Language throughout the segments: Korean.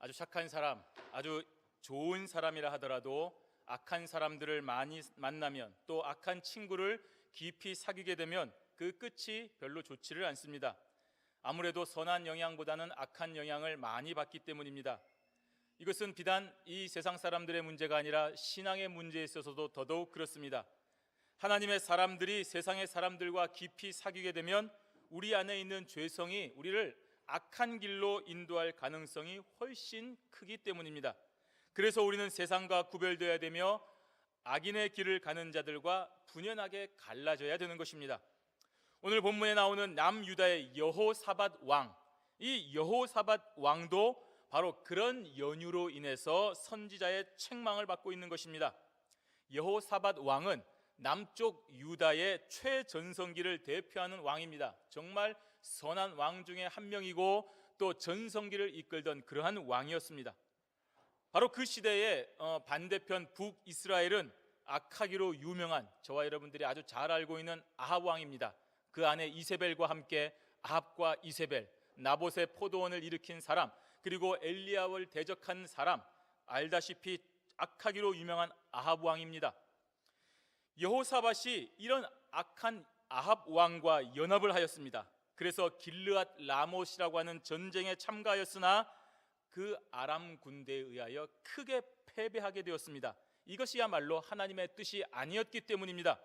아주 착한 사람, 아주 좋은 사람이라 하더라도 악한 사람들을 많이 만나면, 또 악한 친구를 깊이 사귀게 되면 그 끝이 별로 좋지를 않습니다. 아무래도 선한 영향보다는 악한 영향을 많이 받기 때문입니다. 이것은 비단 이 세상 사람들의 문제가 아니라 신앙의 문제에 있어서도 더더욱 그렇습니다. 하나님의 사람들이 세상의 사람들과 깊이 사귀게 되면 우리 안에 있는 죄성이 우리를 악한 길로 인도할 가능성이 훨씬 크기 때문입니다. 그래서 우리는 세상과 구별되어야 되며 악인의 길을 가는 자들과 분연하게 갈라져야 되는 것입니다. 오늘 본문에 나오는 남유다의 여호사밧 왕, 이 여호사밧 왕도 바로 그런 연유로 인해서 선지자의 책망을 받고 있는 것입니다. 여호사밧 왕은 남쪽 유다의 최전성기를 대표하는 왕입니다. 정말 선한 왕 중에 한 명이고 또 전성기를 이끌던 그러한 왕이었습니다. 바로 그 시대의 반대편 북이스라엘은 악하기로 유명한, 저와 여러분들이 아주 잘 알고 있는 아합 왕입니다. 그 안에 이세벨과 함께 아합과 이세벨, 나봇의 포도원을 일으킨 사람, 그리고 엘리야를 대적한 사람, 알다시피 악하기로 유명한 아합 왕입니다. 여호사밧이 이런 악한 아합 왕과 연합을 하였습니다. 그래서 길르앗 라못이라고 하는 전쟁에 참가하였으나 그 아람 군대에 의하여 크게 패배하게 되었습니다. 이것이야말로 하나님의 뜻이 아니었기 때문입니다.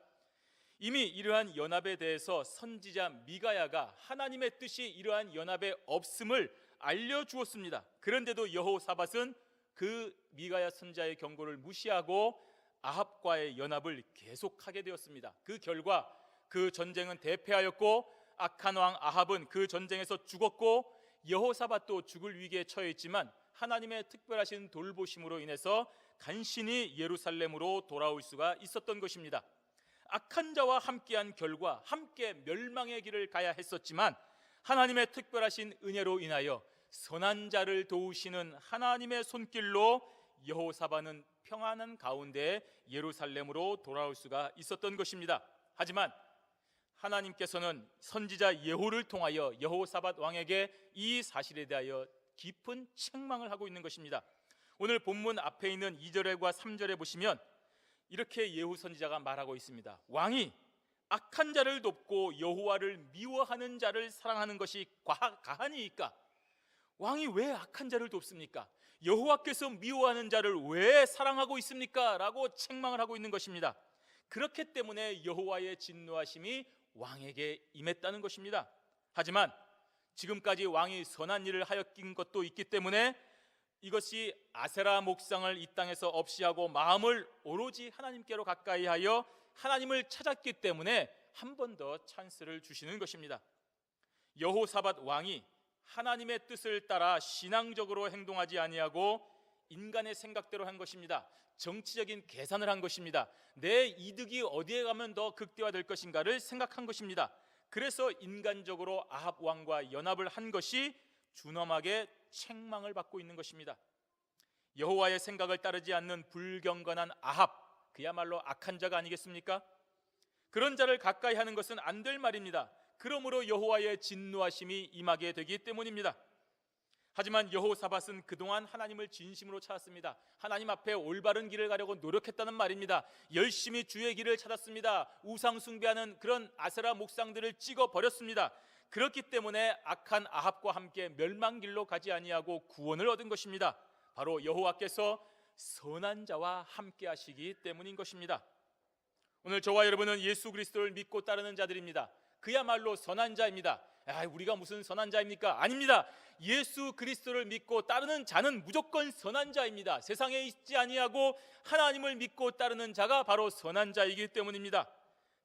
이미 이러한 연합에 대해서 선지자 미가야가 하나님의 뜻이 이러한 연합에 없음을 알려주었습니다. 그런데도 여호사밧은 그 미가야 선지자의 경고를 무시하고 아합과의 연합을 계속하게 되었습니다. 그 결과 그 전쟁은 대패하였고 악한 왕 아합은 그 전쟁에서 죽었고 여호사밧도 죽을 위기에 처해 있지만 하나님의 특별하신 돌보심으로 인해서 간신히 예루살렘으로 돌아올 수가 있었던 것입니다. 악한 자와 함께한 결과 함께 멸망의 길을 가야 했었지만 하나님의 특별하신 은혜로 인하여 선한 자를 도우시는 하나님의 손길로 여호사밧은 평안한 가운데 예루살렘으로 돌아올 수가 있었던 것입니다. 하지만 하나님께서는 선지자 예후를 통하여 여호사밧 왕에게 이 사실에 대하여 깊은 책망을 하고 있는 것입니다. 오늘 본문 앞에 있는 2절과 3절에 보시면 이렇게 예후 선지자가 말하고 있습니다. 왕이 악한 자를 돕고 여호와를 미워하는 자를 사랑하는 것이 가하니이까? 왕이 왜 악한 자를 돕습니까? 여호와께서 미워하는 자를 왜 사랑하고 있습니까? 라고 책망을 하고 있는 것입니다. 그렇기 때문에 여호와의 진노하심이 왕에게 임했다는 것입니다. 하지만 지금까지 왕이 선한 일을 하였긴 것도 있기 때문에 이것이 아세라 목상을 이 땅에서 없이하고 마음을 오로지 하나님께로 가까이 하여 하나님을 찾았기 때문에 한 번 더 찬스를 주시는 것입니다. 여호사밧 왕이 하나님의 뜻을 따라 신앙적으로 행동하지 아니하고 인간의 생각대로 한 것입니다. 정치적인 계산을 한 것입니다. 내 이득이 어디에 가면 더 극대화될 것인가를 생각한 것입니다. 그래서 인간적으로 아합 왕과 연합을 한 것이 준엄하게 책망을 받고 있는 것입니다. 여호와의 생각을 따르지 않는 불경건한 아합, 그야말로 악한 자가 아니겠습니까? 그런 자를 가까이 하는 것은 안 될 말입니다. 그러므로 여호와의 진노하심이 임하게 되기 때문입니다. 하지만 여호사밧은 그동안 하나님을 진심으로 찾았습니다. 하나님 앞에 올바른 길을 가려고 노력했다는 말입니다. 열심히 주의 길을 찾았습니다. 우상 숭배하는 그런 아세라 목상들을 찍어버렸습니다. 그렇기 때문에 악한 아합과 함께 멸망길로 가지 아니하고 구원을 얻은 것입니다. 바로 여호와께서 선한 자와 함께 하시기 때문인 것입니다. 오늘 저와 여러분은 예수 그리스도를 믿고 따르는 자들입니다. 그야말로 선한 자입니다. 우리가 무슨 선한 자입니까? 아닙니다. 예수 그리스도를 믿고 따르는 자는 무조건 선한 자입니다. 세상에 있지 아니하고 하나님을 믿고 따르는 자가 바로 선한 자이기 때문입니다.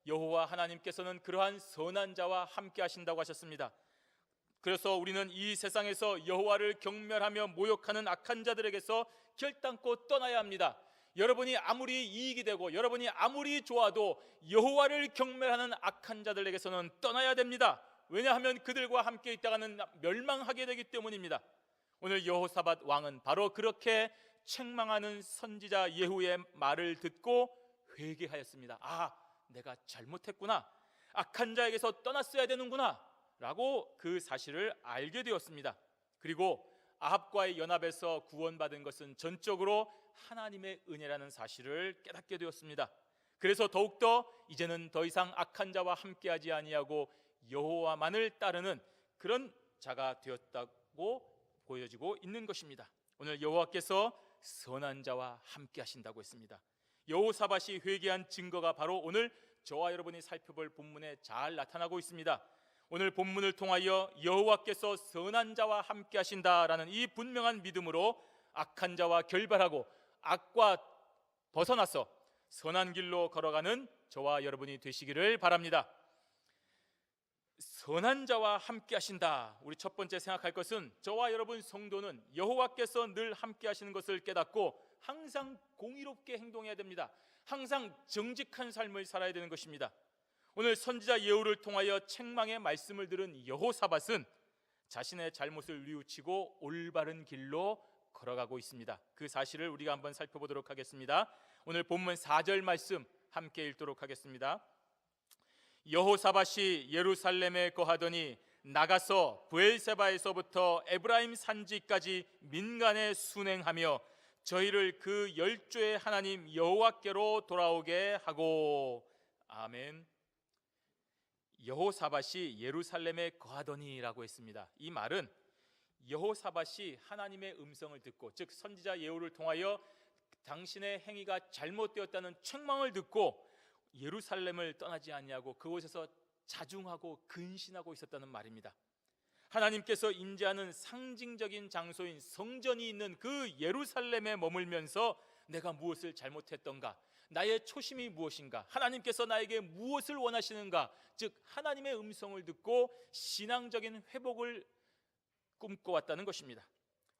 여호와 하나님께서는 그러한 선한 자와 함께 하신다고 하셨습니다. 그래서 우리는 이 세상에서 여호와를 경멸하며 모욕하는 악한 자들에게서 결단코 떠나야 합니다. 여러분이 아무리 이익이 되고 여러분이 아무리 좋아도 여호와를 경멸하는 악한 자들에게서는 떠나야 됩니다. 왜냐하면 그들과 함께 있다가는 멸망하게 되기 때문입니다. 오늘 여호사밧 왕은 바로 그렇게 책망하는 선지자 예후의 말을 듣고 회개하였습니다. 내가 잘못했구나, 악한 자에게서 떠났어야 되는구나 라고 그 사실을 알게 되었습니다. 그리고 아합과의 연합에서 구원받은 것은 전적으로 하나님의 은혜라는 사실을 깨닫게 되었습니다. 그래서 더욱더 이제는 더 이상 악한 자와 함께하지 아니하고 여호와만을 따르는 그런 자가 되었다고 보여지고 있는 것입니다. 오늘 여호와께서 선한 자와 함께하신다고 했습니다. 여호사밧이 회개한 증거가 바로 오늘 저와 여러분이 살펴볼 본문에 잘 나타나고 있습니다. 오늘 본문을 통하여 여호와께서 선한 자와 함께하신다라는 이 분명한 믿음으로 악한 자와 결별하고 악과 벗어나서 선한 길로 걸어가는 저와 여러분이 되시기를 바랍니다. 선한 자와 함께 하신다. 우리 첫 번째 생각할 것은 저와 여러분 성도는 여호와께서 늘 함께 하시는 것을 깨닫고 항상 공의롭게 행동해야 됩니다. 항상 정직한 삶을 살아야 되는 것입니다. 오늘 선지자 예후를 통하여 책망의 말씀을 들은 여호사밧은 자신의 잘못을 뉘우치고 올바른 길로 걸어가고 있습니다. 그 사실을 우리가 한번 살펴보도록 하겠습니다. 오늘 본문 4절 말씀 함께 읽도록 하겠습니다. 여호사밧이 예루살렘에 거하더니 나가서 브엘세바에서부터 에브라임 산지까지 민간에 순행하며 저희를 그 열조의 하나님 여호와께로 돌아오게 하고. 아멘. 여호사밧이 예루살렘에 거하더니라고 했습니다. 이 말은 여호사밧이 하나님의 음성을 듣고, 즉 선지자 예후를 통하여 당신의 행위가 잘못되었다는 책망을 듣고 예루살렘을 떠나지 아니하고 그곳에서 자중하고 근신하고 있었다는 말입니다. 하나님께서 임재하는 상징적인 장소인 성전이 있는 그 예루살렘에 머물면서 내가 무엇을 잘못했던가, 나의 초심이 무엇인가, 하나님께서 나에게 무엇을 원하시는가, 즉 하나님의 음성을 듣고 신앙적인 회복을 꿈꿔왔다는 것입니다.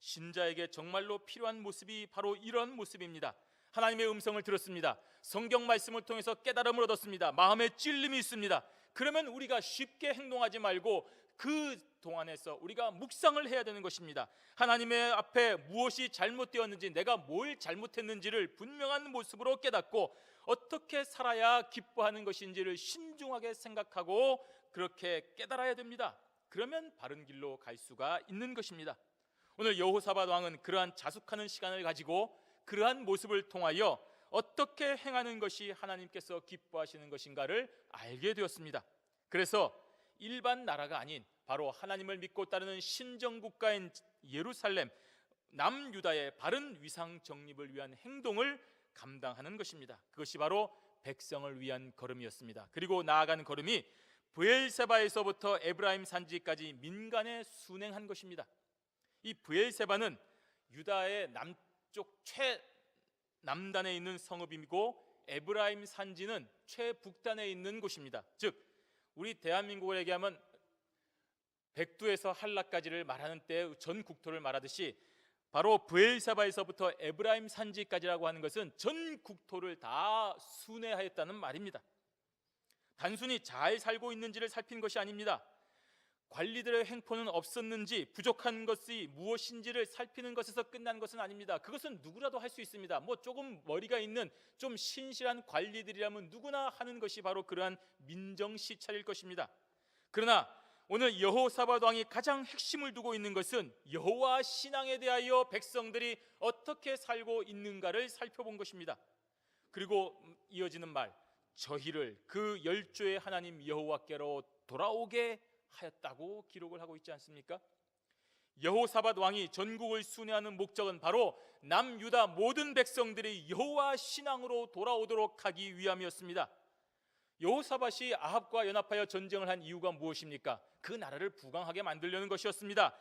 신자에게 정말로 필요한 모습이 바로 이런 모습입니다. 하나님의 음성을 들었습니다. 성경 말씀을 통해서 깨달음을 얻었습니다. 마음에 찔림이 있습니다. 그러면 우리가 쉽게 행동하지 말고 그 동안에서 우리가 묵상을 해야 되는 것입니다. 하나님의 앞에 무엇이 잘못되었는지, 내가 뭘 잘못했는지를 분명한 모습으로 깨닫고 어떻게 살아야 기뻐하는 것인지를 신중하게 생각하고 그렇게 깨달아야 됩니다. 그러면 바른 길로 갈 수가 있는 것입니다. 오늘 여호사밧 왕은 그러한 자숙하는 시간을 가지고 그러한 모습을 통하여 어떻게 행하는 것이 하나님께서 기뻐하시는 것인가를 알게 되었습니다. 그래서 일반 나라가 아닌 바로 하나님을 믿고 따르는 신정국가인 예루살렘, 남유다의 바른 위상 정립을 위한 행동을 감당하는 것입니다. 그것이 바로 백성을 위한 걸음이었습니다. 그리고 나아가는 걸음이 브엘세바에서부터 에브라임 산지까지 민간에 순행한 것입니다. 이 브엘세바는 유다의 남쪽 최남단에 있는 성읍이고 에브라임 산지는 최북단에 있는 곳입니다. 즉 우리 대한민국을 얘기하면 백두에서 한라까지를 말하는 때 전 국토를 말하듯이 바로 브엘세바에서부터 에브라임 산지까지라고 하는 것은 전 국토를 다 순회하였다는 말입니다. 단순히 잘 살고 있는지를 살핀 것이 아닙니다. 관리들의 횡포는 없었는지, 부족한 것이 무엇인지를 살피는 것에서 끝난 것은 아닙니다. 그것은 누구라도 할 수 있습니다. 조금 머리가 있는 좀 신실한 관리들이라면 누구나 하는 것이 바로 그러한 민정시찰일 것입니다. 그러나 오늘 여호사밧 왕이 가장 핵심을 두고 있는 것은 여호와 신앙에 대하여 백성들이 어떻게 살고 있는가를 살펴본 것입니다. 그리고 이어지는 말, 저희를 그 열조의 하나님 여호와께로 돌아오게 하였다고 기록을 하고 있지 않습니까? 여호사밧 왕이 전국을 순회하는 목적은 바로 남유다 모든 백성들이 여호와 신앙으로 돌아오도록 하기 위함이었습니다. 여호사밧이 아합과 연합하여 전쟁을 한 이유가 무엇입니까? 그 나라를 부강하게 만들려는 것이었습니다.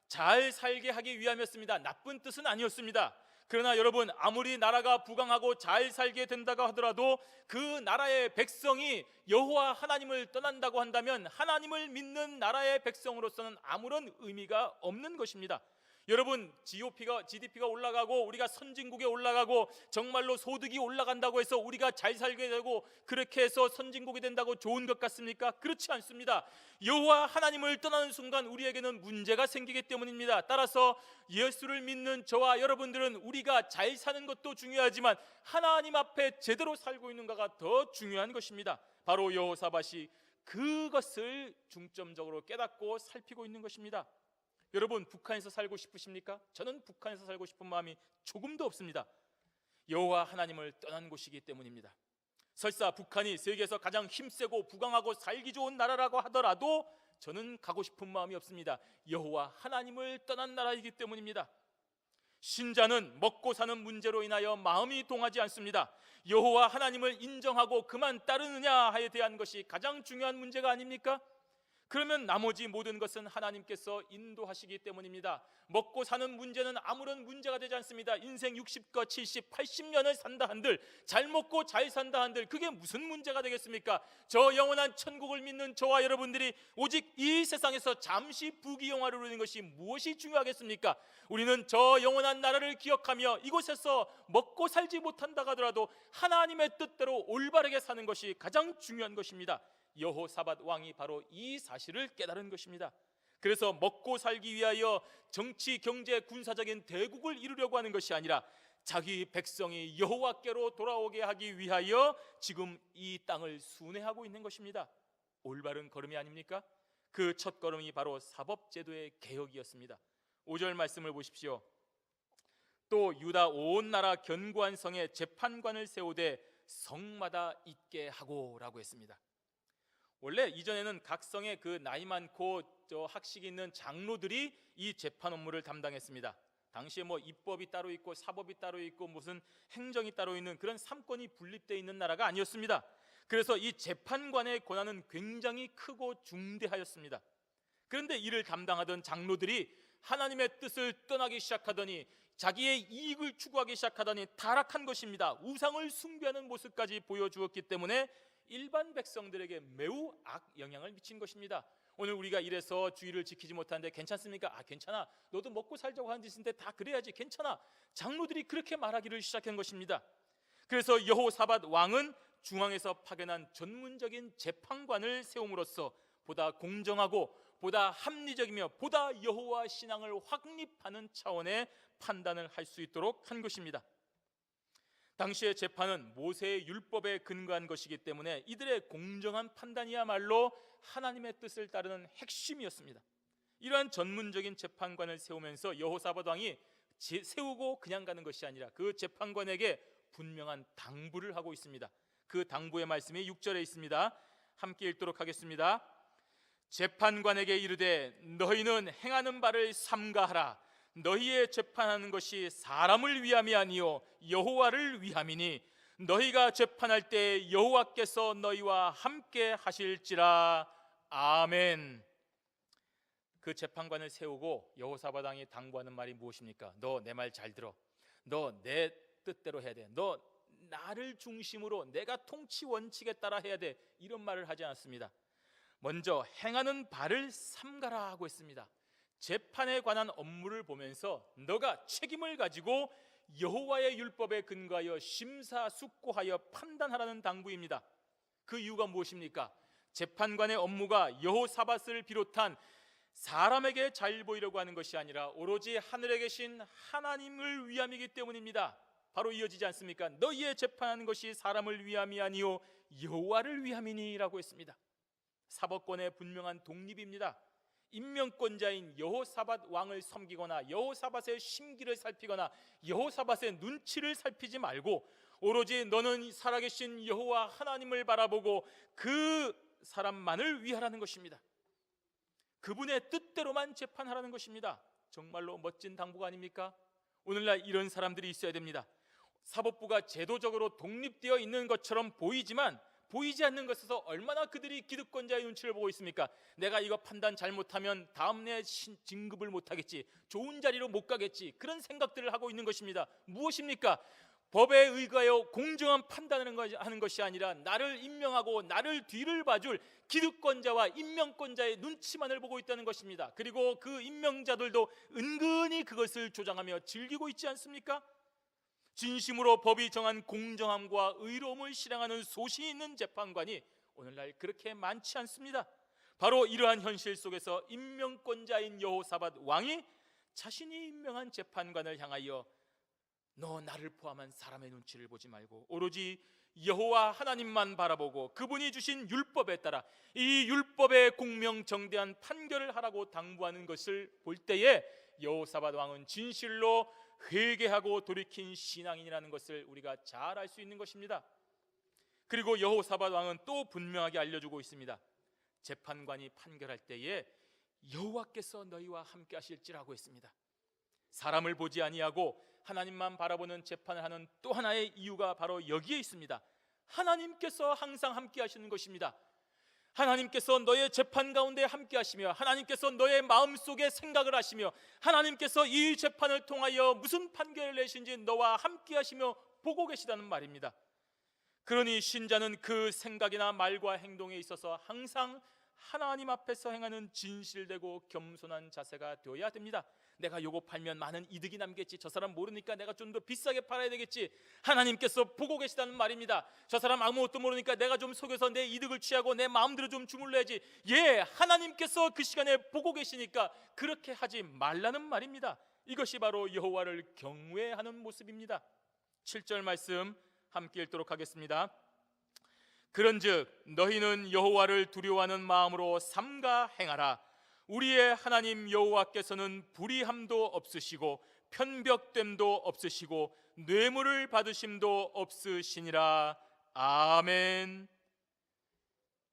잘 살게 하기 위함이었습니다. 나쁜 뜻은 아니었습니다. 그러나 여러분, 아무리 나라가 부강하고 잘 살게 된다고 하더라도 그 나라의 백성이 여호와 하나님을 떠난다고 한다면 하나님을 믿는 나라의 백성으로서는 아무런 의미가 없는 것입니다. 여러분, GDP가 올라가고 우리가 선진국에 올라가고 정말로 소득이 올라간다고 해서 우리가 잘 살게 되고 그렇게 해서 선진국이 된다고 좋은 것 같습니까? 그렇지 않습니다. 여호와 하나님을 떠나는 순간 우리에게는 문제가 생기기 때문입니다. 따라서 예수를 믿는 저와 여러분들은 우리가 잘 사는 것도 중요하지만 하나님 앞에 제대로 살고 있는가가 더 중요한 것입니다. 바로 여호사밧이 그것을 중점적으로 깨닫고 살피고 있는 것입니다. 여러분, 북한에서 살고 싶으십니까? 저는 북한에서 살고 싶은 마음이 조금도 없습니다. 여호와 하나님을 떠난 곳이기 때문입니다. 설사 북한이 세계에서 가장 힘세고 부강하고 살기 좋은 나라라고 하더라도 저는 가고 싶은 마음이 없습니다. 여호와 하나님을 떠난 나라이기 때문입니다. 신자는 먹고 사는 문제로 인하여 마음이 동하지 않습니다. 여호와 하나님을 인정하고 그만 따르느냐에 대한 것이 가장 중요한 문제가 아닙니까? 그러면 나머지 모든 것은 하나님께서 인도하시기 때문입니다. 먹고 사는 문제는 아무런 문제가 되지 않습니다. 인생 60거 70, 80년을 산다 한들, 잘 먹고 잘 산다 한들 그게 무슨 문제가 되겠습니까? 저 영원한 천국을 믿는 저와 여러분들이 오직 이 세상에서 잠시 부귀영화를 누리는 것이 무엇이 중요하겠습니까? 우리는 저 영원한 나라를 기억하며 이곳에서 먹고 살지 못한다 하더라도 하나님의 뜻대로 올바르게 사는 것이 가장 중요한 것입니다. 여호사밧 왕이 바로 이 사실을 깨달은 것입니다. 그래서 먹고 살기 위하여 정치, 경제, 군사적인 대국을 이루려고 하는 것이 아니라 자기 백성이 여호와께로 돌아오게 하기 위하여 지금 이 땅을 순회하고 있는 것입니다. 올바른 걸음이 아닙니까? 그 첫 걸음이 바로 사법제도의 개혁이었습니다. 5절 말씀을 보십시오. 또 유다 온 나라 견고한 성에 재판관을 세우되 성마다 있게 하고 라고 했습니다. 원래 이전에는 각 성에 그 나이 많고 학식이 있는 장로들이 이 재판 업무를 담당했습니다. 당시에 뭐 입법이 따로 있고 사법이 따로 있고 무슨 행정이 따로 있는 그런 삼권이 분립되어 있는 나라가 아니었습니다. 그래서 이 재판관의 권한은 굉장히 크고 중대하였습니다. 그런데 이를 담당하던 장로들이 하나님의 뜻을 떠나기 시작하더니 자기의 이익을 추구하기 시작하더니 타락한 것입니다. 우상을 숭배하는 모습까지 보여주었기 때문에 일반 백성들에게 매우 악영향을 미친 것입니다. 오늘 우리가 이래서 주의를 지키지 못하는데 괜찮습니까? 괜찮아. 너도 먹고 살자고 하는 짓인데 다 그래야지. 괜찮아. 장로들이 그렇게 말하기를 시작한 것입니다. 그래서 여호사밧 왕은 중앙에서 파견한 전문적인 재판관을 세움으로써 보다 공정하고 보다 합리적이며 보다 여호와 신앙을 확립하는 차원의 판단을 할 수 있도록 한 것입니다. 당시의 재판은 모세의 율법에 근거한 것이기 때문에 이들의 공정한 판단이야말로 하나님의 뜻을 따르는 핵심이었습니다. 이러한 전문적인 재판관을 세우면서 여호사밧 왕이 세우고 그냥 가는 것이 아니라 그 재판관에게 분명한 당부를 하고 있습니다. 그 당부의 말씀이 6절에 있습니다. 함께 읽도록 하겠습니다. 재판관에게 이르되 너희는 행하는 바를 삼가하라. 너희의 재판하는 것이 사람을 위함이 아니요 여호와를 위함이니 너희가 재판할 때 여호와께서 너희와 함께 하실지라. 아멘. 그 재판관을 세우고 여호사밧 왕이 당부하는 말이 무엇입니까? 너 내 말 잘 들어. 너 내 뜻대로 해야 돼. 너 나를 중심으로 내가 통치 원칙에 따라 해야 돼. 이런 말을 하지 않았습니다. 먼저 행하는 바를 삼가라 하고 했습니다. 재판에 관한 업무를 보면서 너가 책임을 가지고 여호와의 율법에 근거하여 심사숙고하여 판단하라는 당부입니다. 그 이유가 무엇입니까? 재판관의 업무가 여호사밧을 비롯한 사람에게 잘 보이려고 하는 것이 아니라 오로지 하늘에 계신 하나님을 위함이기 때문입니다. 바로 이어지지 않습니까? 너희의 재판하는 것이 사람을 위함이 아니요 여호와를 위함이니라고 했습니다. 사법권의 분명한 독립입니다. 임명권자인 여호사밧 왕을 섬기거나 여호사밧의 심기를 살피거나 여호사밧의 눈치를 살피지 말고 오로지 너는 살아계신 여호와 하나님을 바라보고 그 사람만을 위하라는 것입니다. 그분의 뜻대로만 재판하라는 것입니다. 정말로 멋진 당부가 아닙니까? 오늘날 이런 사람들이 있어야 됩니다. 사법부가 제도적으로 독립되어 있는 것처럼 보이지만 보이지 않는 것에서 얼마나 그들이 기득권자의 눈치를 보고 있습니까? 내가 이거 판단 잘못하면 다음 내 진급을 못하겠지, 좋은 자리로 못 가겠지, 그런 생각들을 하고 있는 것입니다. 무엇입니까? 법에 의거하여 공정한 판단을 하는 것이 아니라 나를 임명하고 나를 뒤를 봐줄 기득권자와 임명권자의 눈치만을 보고 있다는 것입니다. 그리고 그 임명자들도 은근히 그것을 조장하며 즐기고 있지 않습니까? 진심으로 법이 정한 공정함과 의로움을 실행하는 소신 있는 재판관이 오늘날 그렇게 많지 않습니다. 바로 이러한 현실 속에서 임명권자인 여호사밧 왕이 자신이 임명한 재판관을 향하여 너 나를 포함한 사람의 눈치를 보지 말고 오로지 여호와 하나님만 바라보고 그분이 주신 율법에 따라 이 율법의 공명정대한 판결을 하라고 당부하는 것을 볼 때에 여호사밧 왕은 진실로 회개하고 돌이킨 신앙인이라는 것을 우리가 잘 알 수 있는 것입니다. 그리고 여호사밧 왕은 또 분명하게 알려주고 있습니다. 재판관이 판결할 때에 여호와께서 너희와 함께 하실지라고 했습니다. 사람을 보지 아니하고 하나님만 바라보는 재판을 하는 또 하나의 이유가 바로 여기에 있습니다. 하나님께서 항상 함께 하시는 것입니다. 하나님께서 너의 재판 가운데 함께 하시며 하나님께서 너의 마음속에 생각을 하시며 하나님께서 이 재판을 통하여 무슨 판결을 내신지 너와 함께 하시며 보고 계시다는 말입니다. 그러니 신자는 그 생각이나 말과 행동에 있어서 항상 하나님 앞에서 행하는 진실되고 겸손한 자세가 되어야 됩니다. 내가 요거 팔면 많은 이득이 남겠지, 저 사람 모르니까 내가 좀 더 비싸게 팔아야 되겠지, 하나님께서 보고 계시다는 말입니다. 저 사람 아무것도 모르니까 내가 좀 속여서 내 이득을 취하고 내 마음대로 좀 주물러야지. 예, 하나님께서 그 시간에 보고 계시니까 그렇게 하지 말라는 말입니다. 이것이 바로 여호와를 경외하는 모습입니다. 7절 말씀 함께 읽도록 하겠습니다. 그런즉 너희는 여호와를 두려워하는 마음으로 삼가 행하라. 우리의 하나님 여호와께서는 불의함도 없으시고 편벽됨도 없으시고 뇌물을 받으심도 없으시니라. 아멘.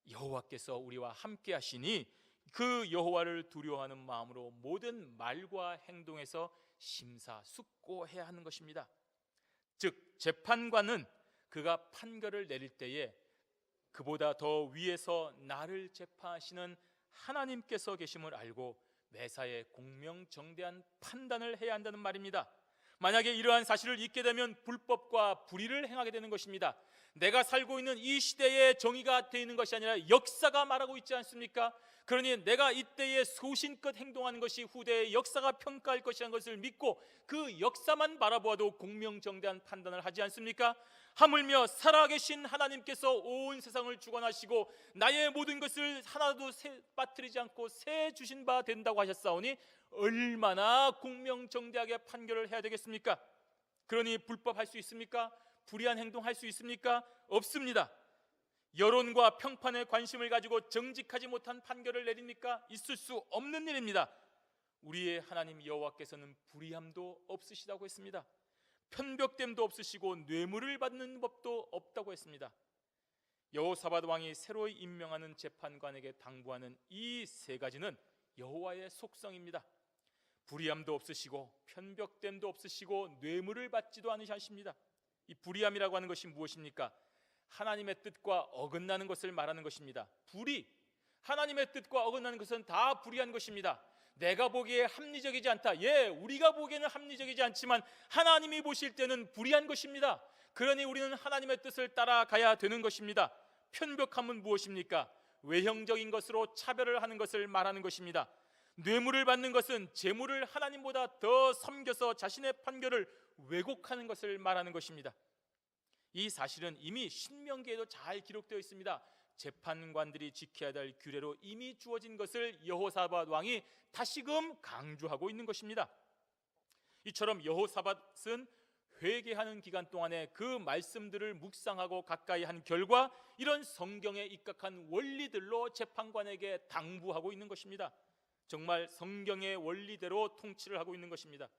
여호와께서 우리와 함께 하시니 그 여호와를 두려워하는 마음으로 모든 말과 행동에서 심사숙고해야 하는 것입니다. 즉 재판관은 그가 판결을 내릴 때에 그보다 더 위에서 나를 재판하시는 하나님께서 계심을 알고 매사에 공명정대한 판단을 해야 한다는 말입니다. 만약에 이러한 사실을 잊게 되면 불법과 불의를 행하게 되는 것입니다. 내가 살고 있는 이 시대에 정의가 되어 있는 것이 아니라 역사가 말하고 있지 않습니까? 그러니 내가 이때에 소신껏 행동하는 것이 후대의 역사가 평가할 것이라는 것을 믿고 그 역사만 바라보아도 공명정대한 판단을 하지 않습니까? 하물며 살아계신 하나님께서 온 세상을 주관하시고 나의 모든 것을 하나도 빠뜨리지 않고 새 주신 바 된다고 하셨사오니 얼마나 공명정대하게 판결을 해야 되겠습니까? 그러니 불법할 수 있습니까? 불의한 행동할 수 있습니까? 없습니다. 여론과 평판에 관심을 가지고 정직하지 못한 판결을 내립니까? 있을 수 없는 일입니다. 우리의 하나님 여호와께서는 불의함도 없으시다고 했습니다. 편벽됨도 없으시고 뇌물을 받는 법도 없다고 했습니다. 여호사밧 왕이 새로 임명하는 재판관에게 당부하는 이 세 가지는 여호와의 속성입니다. 불의함도 없으시고 편벽됨도 없으시고 뇌물을 받지도 않으십니다. 이 불의함이라고 하는 것이 무엇입니까? 하나님의 뜻과 어긋나는 것을 말하는 것입니다. 불의, 하나님의 뜻과 어긋나는 것은 다 불의한 것입니다. 내가 보기에 합리적이지 않다. 예, 우리가 보기에는 합리적이지 않지만 하나님이 보실 때는 불의한 것입니다. 그러니 우리는 하나님의 뜻을 따라가야 되는 것입니다. 편벽함은 무엇입니까? 외형적인 것으로 차별을 하는 것을 말하는 것입니다. 뇌물을 받는 것은 재물을 하나님보다 더 섬겨서 자신의 판결을 왜곡하는 것을 말하는 것입니다. 이 사실은 이미 신명기에도 잘 기록되어 있습니다. 재판관들이 지켜야 될 규례로 이미 주어진 것을 여호사밧 왕이 다시금 강조하고 있는 것입니다. 이처럼 여호사밧은 회개하는 기간 동안에 그 말씀들을 묵상하고 가까이 한 결과 이런 성경에 입각한 원리들로 재판관에게 당부하고 있는 것입니다. 정말 성경의 원리대로 통치를 하고 있는 것입니다.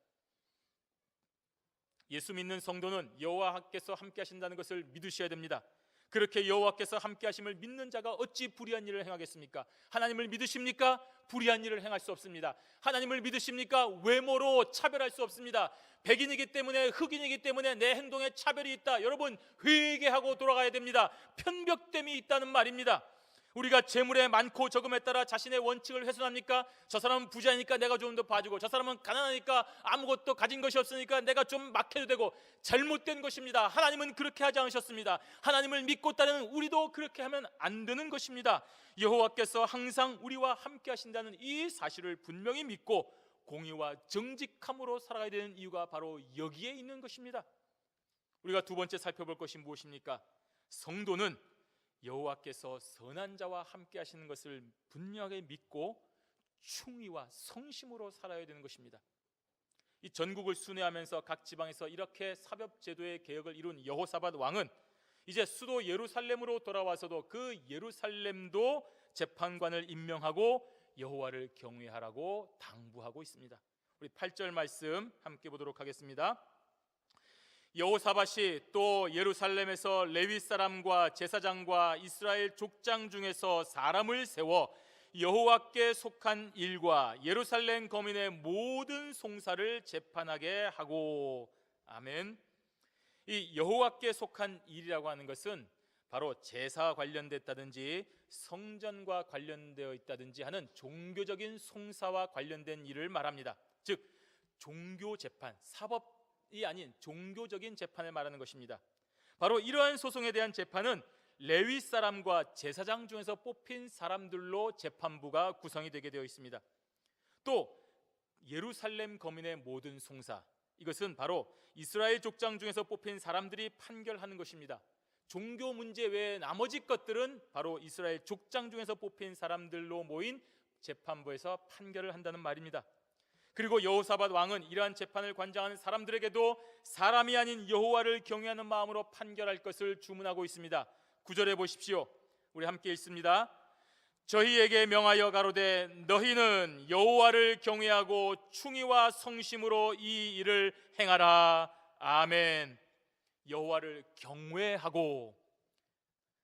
예수 믿는 성도는 여호와께서 함께 하신다는 것을 믿으셔야 됩니다. 그렇게 여호와께서 함께 하심을 믿는 자가 어찌 불의한 일을 행하겠습니까? 하나님을 믿으십니까? 불의한 일을 행할 수 없습니다. 하나님을 믿으십니까? 외모로 차별할 수 없습니다. 백인이기 때문에, 흑인이기 때문에 내 행동에 차별이 있다. 여러분, 회개하고 돌아가야 됩니다. 편벽됨이 있다는 말입니다. 우리가 재물의 많고 적음에 따라 자신의 원칙을 훼손합니까? 저 사람은 부자니까 내가 좀 더 봐주고, 저 사람은 가난하니까 아무것도 가진 것이 없으니까 내가 좀 막해도 되고, 잘못된 것입니다. 하나님은 그렇게 하지 않으셨습니다. 하나님을 믿고 따르는 우리도 그렇게 하면 안 되는 것입니다. 여호와께서 항상 우리와 함께 하신다는 이 사실을 분명히 믿고 공의와 정직함으로 살아가야 되는 이유가 바로 여기에 있는 것입니다. 우리가 두 번째 살펴볼 것이 무엇입니까? 성도는 여호와께서 선한 자와 함께 하시는 것을 분명하게 믿고 충의와 성심으로 살아야 되는 것입니다. 이 전국을 순회하면서 각 지방에서 이렇게 사법제도의 개혁을 이룬 여호사밧 왕은 이제 수도 예루살렘으로 돌아와서도 그 예루살렘도 재판관을 임명하고 여호와를 경외하라고 당부하고 있습니다. 우리 8절 말씀 함께 보도록 하겠습니다. 여호사밧이 또 예루살렘에서 레위 사람과 제사장과 이스라엘 족장 중에서 사람을 세워 여호와께 속한 일과 예루살렘 거민의 모든 송사를 재판하게 하고. 아멘. 이 여호와께 속한 일이라고 하는 것은 바로 제사와 관련됐다든지 성전과 관련되어 있다든지 하는 종교적인 송사와 관련된 일을 말합니다. 즉 종교 재판, 사법이 아닌 종교적인 재판을 말하는 것입니다. 바로 이러한 소송에 대한 재판은 레위 사람과 제사장 중에서 뽑힌 사람들로 재판부가 구성이 되게 되어 있습니다. 또 예루살렘 거민의 모든 송사, 이것은 바로 이스라엘 족장 중에서 뽑힌 사람들이 판결하는 것입니다. 종교 문제 외에 나머지 것들은 바로 이스라엘 족장 중에서 뽑힌 사람들로 모인 재판부에서 판결을 한다는 말입니다. 그리고 여호사밧 왕은 이러한 재판을 관장하는 사람들에게도 사람이 아닌 여호와를 경외하는 마음으로 판결할 것을 주문하고 있습니다. 9절에 보십시오. 우리 함께 읽습니다. 저희에게 명하여 가로되 너희는 여호와를 경외하고 충의와 성심으로 이 일을 행하라. 아멘. 여호와를 경외하고,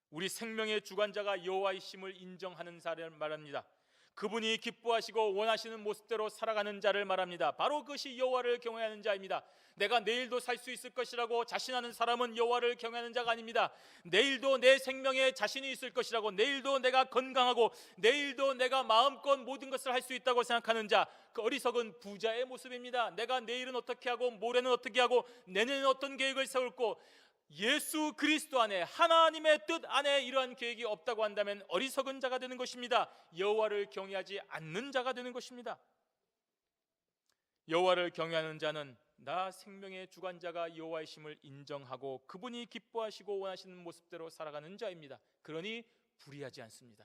우리 생명의 주관자가 여호와이심을 인정하는 자를 말합니다. 그분이 기뻐하시고 원하시는 모습대로 살아가는 자를 말합니다. 바로 그것이 여호와를 경외하는 자입니다. 내가 내일도 살 수 있을 것이라고 자신하는 사람은 여호와를 경외하는 자가 아닙니다. 내일도 내 생명에 자신이 있을 것이라고, 내일도 내가 건강하고 내일도 내가 마음껏 모든 것을 할 수 있다고 생각하는 자, 그 어리석은 부자의 모습입니다. 내가 내일은 어떻게 하고 모레는 어떻게 하고 내년에는 어떤 계획을 세울고, 예수 그리스도 안에 하나님의 뜻 안에 이러한 계획이 없다고 한다면 어리석은 자가 되는 것입니다. 여호와를 경외하지 않는 자가 되는 것입니다. 여호와를 경외하는 자는 나 생명의 주관자가 여호와이심을 인정하고 그분이 기뻐하시고 원하시는 모습대로 살아가는 자입니다. 그러니 불의하지 않습니다.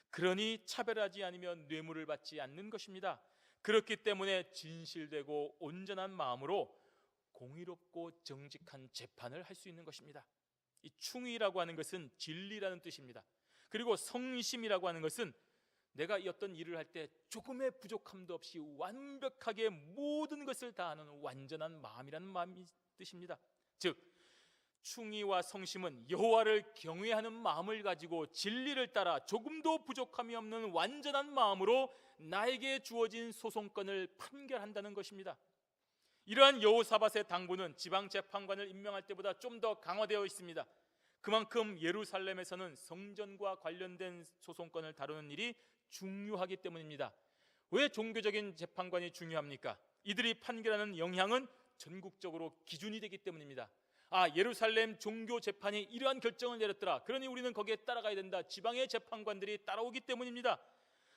그러니 차별하지 않으면 뇌물을 받지 않는 것입니다. 그렇기 때문에 진실되고 온전한 마음으로 공의롭고 정직한 재판을 할 수 있는 것입니다. 이 충의라고 하는 것은 진리라는 뜻입니다. 그리고 성심이라고 하는 것은 내가 어떤 일을 할 때 조금의 부족함도 없이 완벽하게 모든 것을 다하는 완전한 마음이라는 뜻입니다. 즉 충의와 성심은 여호와를 경외하는 마음을 가지고 진리를 따라 조금도 부족함이 없는 완전한 마음으로 나에게 주어진 소송권을 판결한다는 것입니다. 이러한 여호사밧의 당부는 지방 재판관을 임명할 때보다 좀 더 강화되어 있습니다. 그만큼 예루살렘에서는 성전과 관련된 소송권을 다루는 일이 중요하기 때문입니다. 왜 종교적인 재판관이 중요합니까? 이들이 판결하는 영향은 전국적으로 기준이 되기 때문입니다. 예루살렘 종교 재판이 이러한 결정을 내렸더라, 그러니 우리는 거기에 따라가야 된다. 지방의 재판관들이 따라오기 때문입니다.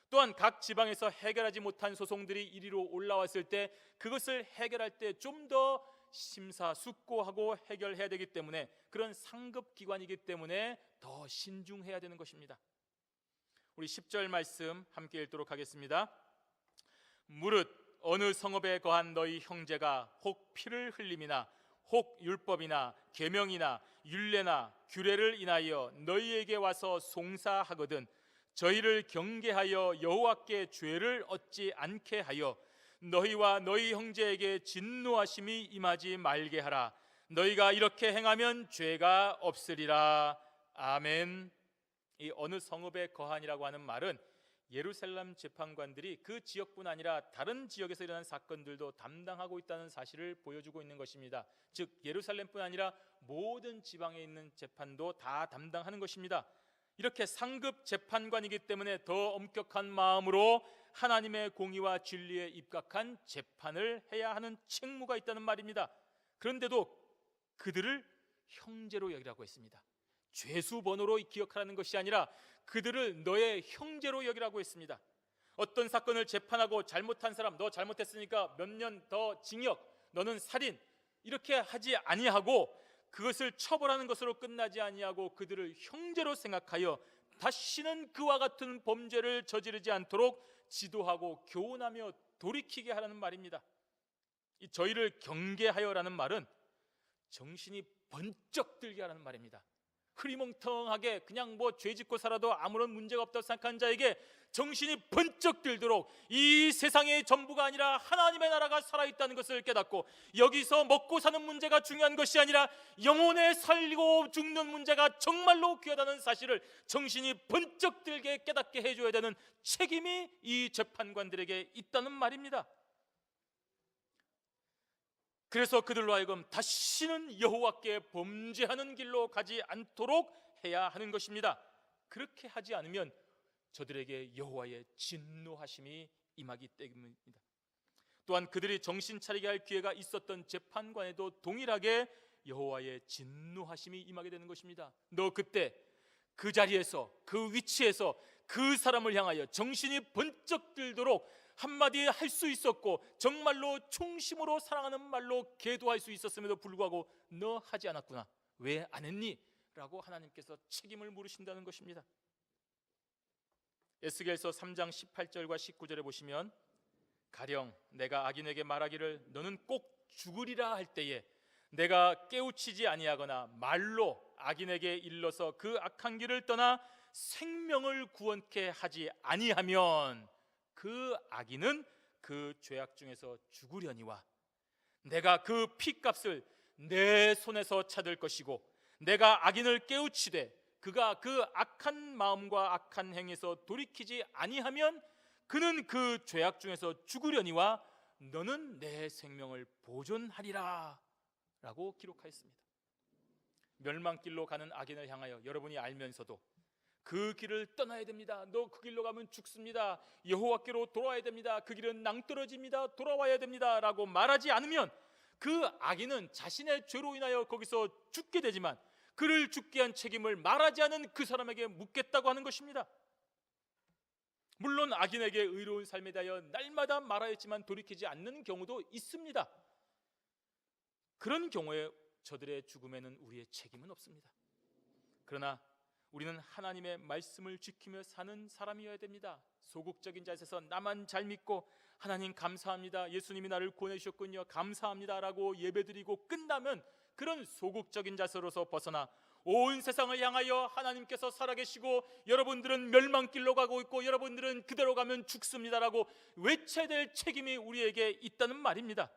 또한 각 지방에서 해결하지 못한 소송들이 이리로 올라왔을 때 그것을 해결할 때 좀 더 심사숙고하고 해결해야 되기 때문에, 그런 상급 기관이기 때문에 더 신중해야 되는 것입니다. 우리 10절 말씀 함께 읽도록 하겠습니다. 무릇 어느 성읍에 거한 너희 형제가 혹 피를 흘림이나 혹 율법이나 계명이나 율례나 규례를 인하여 너희에게 와서 송사하거든 저희를 경계하여 여호와께 죄를 얻지 않게 하여 너희와 너희 형제에게 진노하심이 임하지 말게 하라. 너희가 이렇게 행하면 죄가 없으리라. 아멘. 이 어느 성읍에 거한이라고 하는 말은 예루살렘 재판관들이 그 지역뿐 아니라 다른 지역에서 일어난 사건들도 담당하고 있다는 사실을 보여주고 있는 것입니다. 즉 예루살렘뿐 아니라 모든 지방에 있는 재판도 다 담당하는 것입니다. 이렇게 상급 재판관이기 때문에 더 엄격한 마음으로 하나님의 공의와 진리에 입각한 재판을 해야 하는 책무가 있다는 말입니다. 그런데도 그들을 형제로 여기라고 했습니다. 죄수 번호로 기억하라는 것이 아니라 그들을 너의 형제로 여기라고 했습니다. 어떤 사건을 재판하고 잘못한 사람, 너 잘못했으니까 몇 년 더 징역, 너는 살인, 이렇게 하지 아니하고 그것을 처벌하는 것으로 끝나지 아니하고 그들을 형제로 생각하여 다시는 그와 같은 범죄를 저지르지 않도록 지도하고 교훈하며 돌이키게 하라는 말입니다. 이 저희를 경계하여라는 말은 정신이 번쩍 들게 하라는 말입니다. 흐리멍텅하게 그냥 죄 짓고 살아도 아무런 문제가 없다고 생각하는 자에게 정신이 번쩍 들도록 이 세상의 전부가 아니라 하나님의 나라가 살아있다는 것을 깨닫고, 여기서 먹고 사는 문제가 중요한 것이 아니라 영혼에 살고 죽는 문제가 정말로 귀하다는 사실을 정신이 번쩍 들게 깨닫게 해줘야 되는 책임이 이 재판관들에게 있다는 말입니다. 그래서 그들로 하여금 다시는 여호와께 범죄하는 길로 가지 않도록 해야 하는 것입니다. 그렇게 하지 않으면 저들에게 여호와의 진노하심이 임하기 때문입니다. 또한 그들이 정신 차리게 할 기회가 있었던 재판관에도 동일하게 여호와의 진노하심이 임하게 되는 것입니다. 너 그때 그 자리에서, 그 위치에서 그 사람을 향하여 정신이 번쩍 들도록 한마디 할 수 있었고 정말로 충심으로 사랑하는 말로 계도할 수 있었음에도 불구하고 너 하지 않았구나, 왜 안 했니? 라고 하나님께서 책임을 물으신다는 것입니다. 에스겔서 3장 18절과 19절에 보시면, 가령 내가 악인에게 말하기를 너는 꼭 죽으리라 할 때에 내가 깨우치지 아니하거나 말로 악인에게 일러서 그 악한 길을 떠나 생명을 구원케 하지 아니하면 그 악인은 그 죄악 중에서 죽으려니와 내가 그 피값을 내 손에서 찾을 것이고, 내가 악인을 깨우치되 그가 그 악한 마음과 악한 행에서 돌이키지 아니하면 그는 그 죄악 중에서 죽으려니와 너는 내 생명을 보존하리라 라고 기록하였습니다. 멸망길로 가는 악인을 향하여 여러분이 알면서도 그 길을 떠나야 됩니다, 너 그 길로 가면 죽습니다, 여호와께로 돌아와야 됩니다, 그 길은 낭떠러집니다, 돌아와야 됩니다 라고 말하지 않으면 그 악인은 자신의 죄로 인하여 거기서 죽게 되지만 그를 죽게 한 책임을 말하지 않은 그 사람에게 묻겠다고 하는 것입니다. 물론 악인에게 의로운 삶에 대하여 날마다 말하였지만 돌이키지 않는 경우도 있습니다. 그런 경우에 저들의 죽음에는 우리의 책임은 없습니다. 그러나 우리는 하나님의 말씀을 지키며 사는 사람이어야 됩니다. 소극적인 자세에서 나만 잘 믿고 하나님 감사합니다, 예수님이 나를 구원해 주셨군요, 감사합니다 라고 예배드리고 끝나면 그런 소극적인 자세로서 벗어나 온 세상을 향하여 하나님께서 살아계시고 여러분들은 멸망길로 가고 있고 여러분들은 그대로 가면 죽습니다라고 외쳐야 될 책임이 우리에게 있다는 말입니다.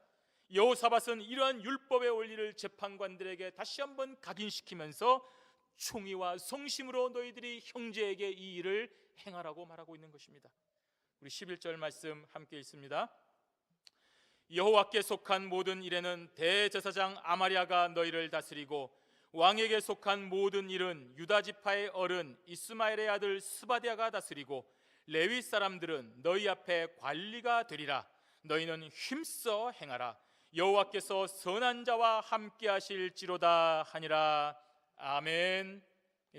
여호사밧은 이러한 율법의 원리를 재판관들에게 다시 한번 각인시키면서 충의와 성심으로 너희들이 형제에게 이 일을 행하라고 말하고 있는 것입니다. 우리 11절 말씀 함께 읽습니다. 여호와께 속한 모든 일에는 대제사장 아마리아가 너희를 다스리고 왕에게 속한 모든 일은 유다 지파의 어른 이스마엘의 아들 스바디아가 다스리고 레위 사람들은 너희 앞에 관리가 되리라. 너희는 힘써 행하라. 여호와께서 선한 자와 함께 하실지로다 하니라. 아멘.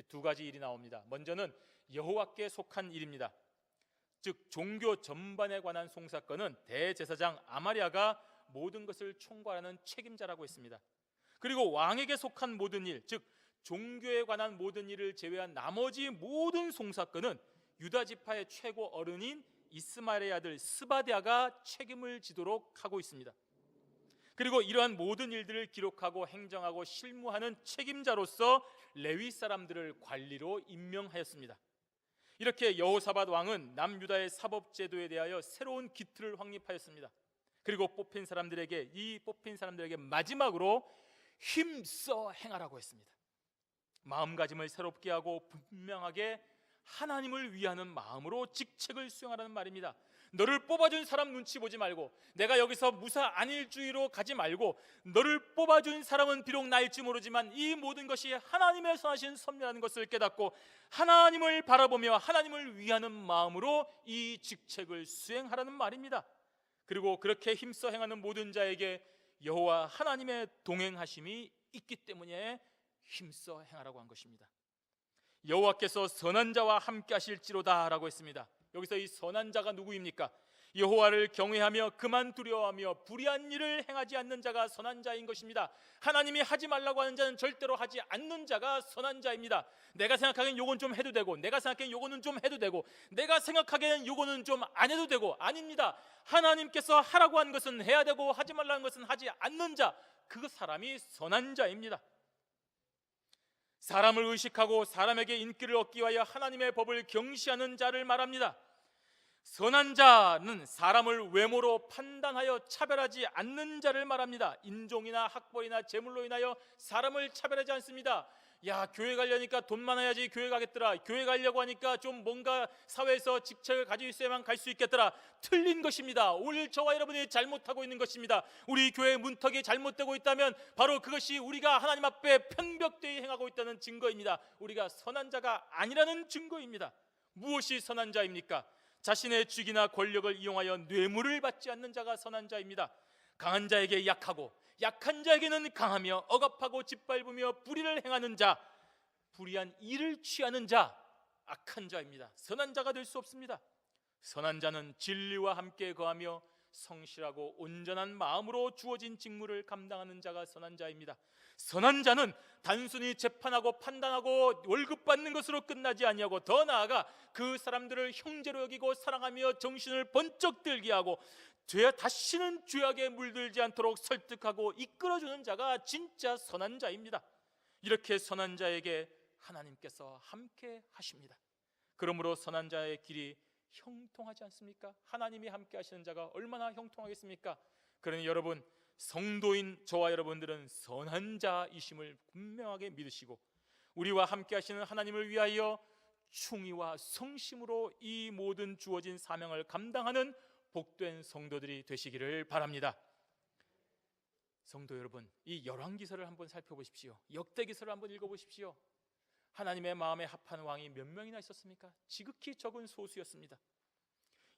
두 가지 일이 나옵니다. 먼저는 여호와께 속한 일입니다. 즉 종교 전반에 관한 송사건은 대제사장 아마리아가 모든 것을 총괄하는 책임자라고 했습니다. 그리고 왕에게 속한 모든 일, 즉 종교에 관한 모든 일을 제외한 나머지 모든 송사건은 유다 지파의 최고 어른인 이스마엘의 아들 스바디아가 책임을 지도록 하고 있습니다. 그리고 이러한 모든 일들을 기록하고 행정하고 실무하는 책임자로서 레위 사람들을 관리로 임명하였습니다. 이렇게 여호사밧 왕은 남유다의 사법 제도에 대하여 새로운 기틀을 확립하였습니다. 그리고 뽑힌 사람들에게 마지막으로 힘써 행하라고 했습니다. 마음가짐을 새롭게 하고 분명하게 하나님을 위하는 마음으로 직책을 수행하라는 말입니다. 너를 뽑아준 사람 눈치 보지 말고, 내가 여기서 무사 안일주의로 가지 말고, 너를 뽑아준 사람은 비록 나일지 모르지만 이 모든 것이 하나님의 선하신 섭리라는 것을 깨닫고 하나님을 바라보며 하나님을 위하는 마음으로 이 직책을 수행하라는 말입니다. 그리고 그렇게 힘써 행하는 모든 자에게 여호와 하나님의 동행하심이 있기 때문에 힘써 행하라고 한 것입니다. 여호와께서 선한 자와 함께 하실지로다 라고 했습니다. 여기서 이 선한 자가 누구입니까? 여호와를 경외하며 그만 두려워하며 불의한 일을 행하지 않는 자가 선한 자인 것입니다. 하나님이 하지 말라고 하는 자는 절대로 하지 않는 자가 선한 자입니다. 내가 생각하기엔 요건 좀 해도 되고, 내가 생각하기엔 요거는 좀 해도 되고, 내가 생각하기에는 요거는 좀 안 해도 되고, 아닙니다. 하나님께서 하라고 한 것은 해야 되고 하지 말라는 것은 하지 않는 자, 그 사람이 선한 자입니다. 사람을 의식하고 사람에게 인기를 얻기 위하여 하나님의 법을 경시하는 자를 말합니다. 선한 자는 사람을 외모로 판단하여 차별하지 않는 자를 말합니다. 인종이나 학벌이나 재물로 인하여 사람을 차별하지 않습니다. 야, 교회 가려니까 돈 많아야지 교회 가겠더라. 교회 가려고 하니까 좀 뭔가 사회에서 직책을 가지고 있어야만 갈 수 있겠더라. 틀린 것입니다. 오늘 저와 여러분이 잘못하고 있는 것입니다. 우리 교회 문턱이 잘못되고 있다면 바로 그것이 우리가 하나님 앞에 편벽되이 행하고 있다는 증거입니다. 우리가 선한 자가 아니라는 증거입니다. 무엇이 선한 자입니까? 자신의 직이나 권력을 이용하여 뇌물을 받지 않는 자가 선한 자입니다. 강한 자에게 약하고 약한 자에게는 강하며 억압하고 짓밟으며 불의를 행하는 자, 불의한 일을 취하는 자, 악한 자입니다. 선한 자가 될 수 없습니다. 선한 자는 진리와 함께 거하며 성실하고 온전한 마음으로 주어진 직무를 감당하는 자가 선한 자입니다. 선한 자는 단순히 재판하고 판단하고 월급 받는 것으로 끝나지 아니하고 더 나아가 그 사람들을 형제로 여기고 사랑하며 정신을 번쩍 들게 하고 다시는 죄악에 물들지 않도록 설득하고 이끌어주는 자가 진짜 선한 자입니다. 이렇게 선한 자에게 하나님께서 함께 하십니다. 그러므로 선한 자의 길이 형통하지 않습니까? 하나님이 함께 하시는 자가 얼마나 형통하겠습니까? 그러니 여러분, 성도인 저와 여러분들은 선한 자이심을 분명하게 믿으시고 우리와 함께 하시는 하나님을 위하여 충의와 성심으로 이 모든 주어진 사명을 감당하는 복된 성도들이 되시기를 바랍니다. 성도 여러분, 이 열왕기서를 한번 살펴보십시오. 역대기서를 한번 읽어보십시오. 하나님의 마음에 합한 왕이 몇 명이나 있었습니까? 지극히 적은 소수였습니다.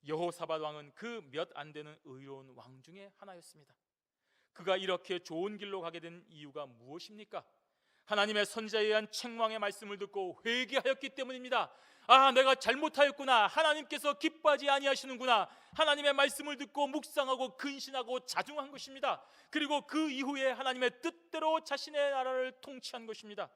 여호사밧 왕은 그 몇 안 되는 의로운 왕 중에 하나였습니다. 그가 이렇게 좋은 길로 가게 된 이유가 무엇입니까? 하나님의 선지자에 의한 책망의 말씀을 듣고 회개하였기 때문입니다. 아, 내가 잘못하였구나. 하나님께서 기뻐하지 아니하시는구나. 하나님의 말씀을 듣고 묵상하고 근신하고 자중한 것입니다. 그리고 그 이후에 하나님의 뜻대로 자신의 나라를 통치한 것입니다.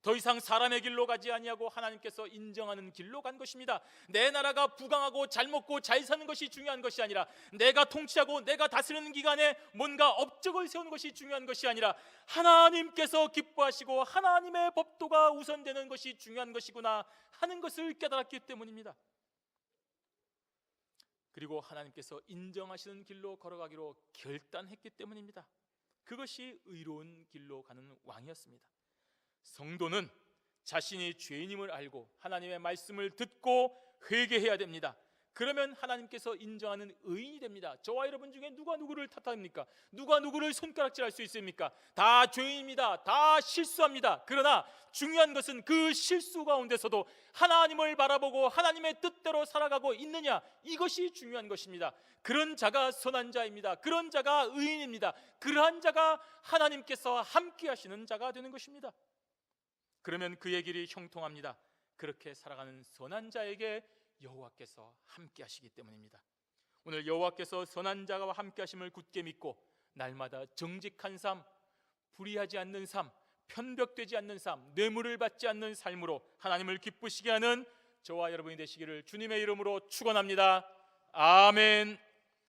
더 이상 사람의 길로 가지 아니하고 하나님께서 인정하는 길로 간 것입니다. 내 나라가 부강하고 잘 먹고 잘 사는 것이 중요한 것이 아니라, 내가 통치하고 내가 다스리는 기간에 뭔가 업적을 세우는 것이 중요한 것이 아니라 하나님께서 기뻐하시고 하나님의 법도가 우선되는 것이 중요한 것이구나 하는 것을 깨달았기 때문입니다. 그리고 하나님께서 인정하시는 길로 걸어가기로 결단했기 때문입니다. 그것이 의로운 길로 가는 왕이었습니다. 성도는 자신이 죄인임을 알고 하나님의 말씀을 듣고 회개해야 됩니다. 그러면 하나님께서 인정하는 의인이 됩니다. 저와 여러분 중에 누가 누구를 탓합니까? 누가 누구를 손가락질할 수 있습니까? 다 죄인입니다. 다 실수합니다. 그러나 중요한 것은 그 실수 가운데서도 하나님을 바라보고 하나님의 뜻대로 살아가고 있느냐, 이것이 중요한 것입니다. 그런 자가 선한 자입니다. 그런 자가 의인입니다. 그러한 자가 하나님께서 함께 하시는 자가 되는 것입니다. 그러면 그의 길이 형통합니다. 그렇게 살아가는 선한 자에게 여호와께서 함께 하시기 때문입니다. 오늘 여호와께서 선한 자와 함께 하심을 굳게 믿고 날마다 정직한 삶, 불의하지 않는 삶, 편벽되지 않는 삶, 뇌물을 받지 않는 삶으로 하나님을 기쁘시게 하는 저와 여러분이 되시기를 주님의 이름으로 축원합니다. 아멘.